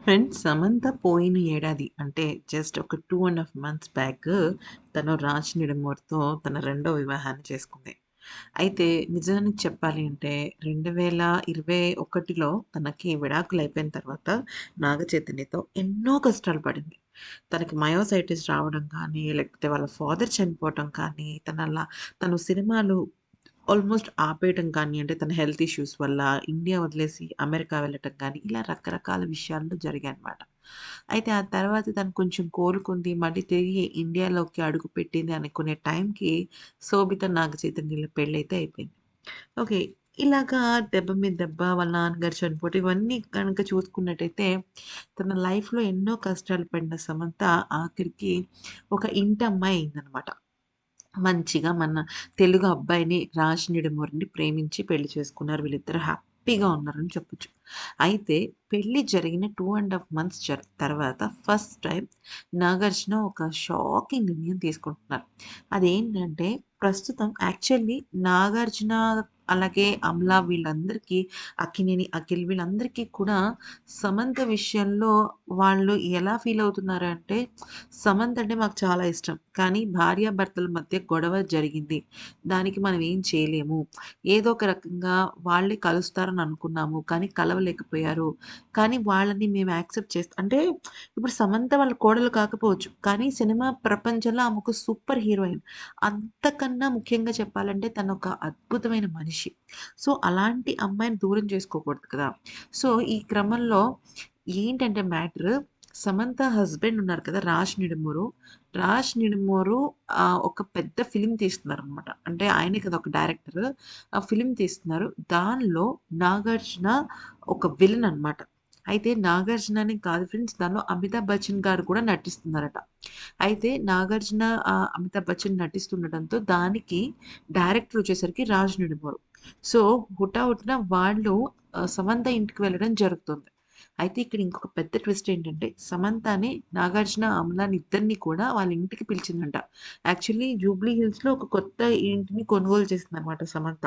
Friends, Samantha పోయిన ఏడాది అంటే జస్ట్ ఒక 2½ మంత్స్ బ్యాక్ తను 'రాజ్ నిడమూర్'తో తన రెండో వివాహాన్ని చేసుకుంది. అయితే నిజానికి చెప్పాలి అంటే 2021లో తనకి విడాకులయిపోయిన తర్వాత నాగ చైతన్యతో ఎన్నో కష్టాలు పడింది. తనకి మయోసైటిస్ రావడం కానీ, లేకపోతే వాళ్ళ ఫాదర్ చనిపోవటం కానీ, తను సినిమాలు ఆల్మోస్ట్ ఆపేయటం కానీ, అంటే తన హెల్త్ ఇష్యూస్ వల్ల ఇండియా వదిలేసి అమెరికా వెళ్ళటం కానీ, ఇలా రకరకాల విషయాలు జరిగాయన్నమాట. అయితే ఆ తర్వాత తను కొంచెం కోలుకుంది. మళ్ళీ తిరిగి ఇండియాలోకి అడుగుపెట్టింది అనుకునే టైంకి 'శోభిత నాగచైతన్య'ల పెళ్లయితే అయిపోయింది. ఓకే. ఇలాగా దెబ్బ మీద దెబ్బ, వాళ్ళ నాన్నగారు చనిపోవటం ఇవన్నీ గనక చూసుకున్నట్టయితే, తన లైఫ్‌లో ఎన్నో కష్టాలు పడిన సమంత ఆఖరికి ఒక ఇంటమ్మాయి అయిందనమాట. మంచిగా మన తెలుగు అబ్బాయిని 'రాజ్ నిడమూరిని' ప్రేమించి పెళ్లి చేసుకున్నారు. వీళ్ళిద్దరూ హ్యాపీగా ఉన్నారని చెప్పొచ్చు. అయితే పెళ్లి జరిగిన 2½ మంత్స్ తర్వాత ఫస్ట్ టైమ్ నాగార్జున ఒక షాకింగ్ నిర్ణయం తీసుకుంటున్నారు. అదేంటంటే ప్రస్తుతం యాక్చువల్లీ నాగార్జున అలాగే అమల వీళ్ళందరికీ, అక్కినేని అఖిల్ వీళ్ళందరికీ కూడా సమంత విషయంలో వాళ్ళు ఎలా ఫీల్ అవుతున్నారంటే, సమంత అంటే మాకు చాలా ఇష్టం. కానీ భార్యాభర్తల మధ్య గొడవ జరిగింది. దానికి మనం ఏం చేయలేము. ఏదో ఒక రకంగా వాళ్ళే కలుస్తారని అనుకున్నాము. కానీ కలవలేకపోయారు. కానీ వాళ్ళని మేము యాక్సెప్ట్ అంటే ఇప్పుడు సమంత వాళ్ళ కోడలు కాకపోవచ్చు. కానీ సినిమా ప్రపంచంలో ఆమె ఒక సూపర్ హీరోయిన్. అంతకన్నా ముఖ్యంగా చెప్పాలంటే తనొక అద్భుతమైన మనిషి. సో, అలాంటి అమ్మాయిని దూరం చేసుకోకూడదు కదా! సో, ఈ క్రమంలో ఏంటంటే మ్యాటరు, సమంత హస్బెండ్ ఉన్నారు కదా! 'రాజ్ నిడుమూరు'. 'రాజ్ నిడుమూరు' ఒక పెద్ద ఫిల్మ్ తీస్తున్నారనమాట. అంటే ఆయనే కదా ఒక డైరెక్టర్. ఆ ఫిల్మ్ తీస్తున్నారు. దానిలో నాగార్జున ఒక విలన్ అనమాట. అయితే నాగార్జుననే కాదు ఫ్రెండ్స్, దానిలో అమితాబ్ బచ్చన్ గారు కూడా నటిస్తున్నారట. అయితే నాగార్జున, అమితాబ్ బచ్చన్ నటిస్తుండటంతో దానికి డైరెక్టర్ వచ్చేసరికి 'రాజ్ నిడుమూరు'. సో, హుటాహుటిన వాళ్ళు సమంత ఇంటికి వెళ్ళడం జరుగుతుంది. అయితే ఇక్కడ ఇంకొక పెద్ద ట్విస్ట్ ఏంటంటే, సమంతని నాగార్జున, అమలాని ఇద్దరిని కూడా వాళ్ళ ఇంటికి పిలిచిందంట. యాక్చువల్లీ జూబ్లీ హిల్స్‌లో ఒక కొత్త ఇంటిని కొనుగోలు చేసిందనమాట సమంత.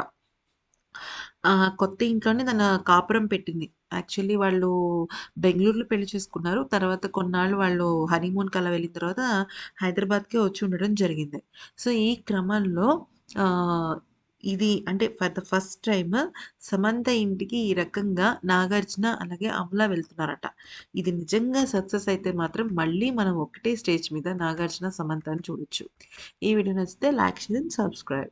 కొత్త ఇంట్లోనే తన కాపురం పెట్టింది. యాక్చువల్లీ వాళ్ళు బెంగుళూరులో పెళ్లి చేసుకున్నారు. తర్వాత కొన్నాళ్ళు వాళ్ళు హనీమూన్‌కి అలా వెళ్ళిన తర్వాత హైదరాబాద్‌కే వచ్చి ఉండడం జరిగింది. సో, ఈ క్రమంలో ఆహ్, ఇది అంటే for the first time Samantha ఇంటికి ఈ రకంగా నాగార్జున అలాగే అమల వెళ్తున్నారట. ఇది నిజంగా సక్సెస్ అయితే మాత్రం మళ్ళీ మనం ఒకటే స్టేజ్ మీద నాగార్జున, సమంతని చూడొచ్చు. ఈ వీడియో నచ్చితే లైక్, షేర్ అండ్ సబ్స్క్రైబ్.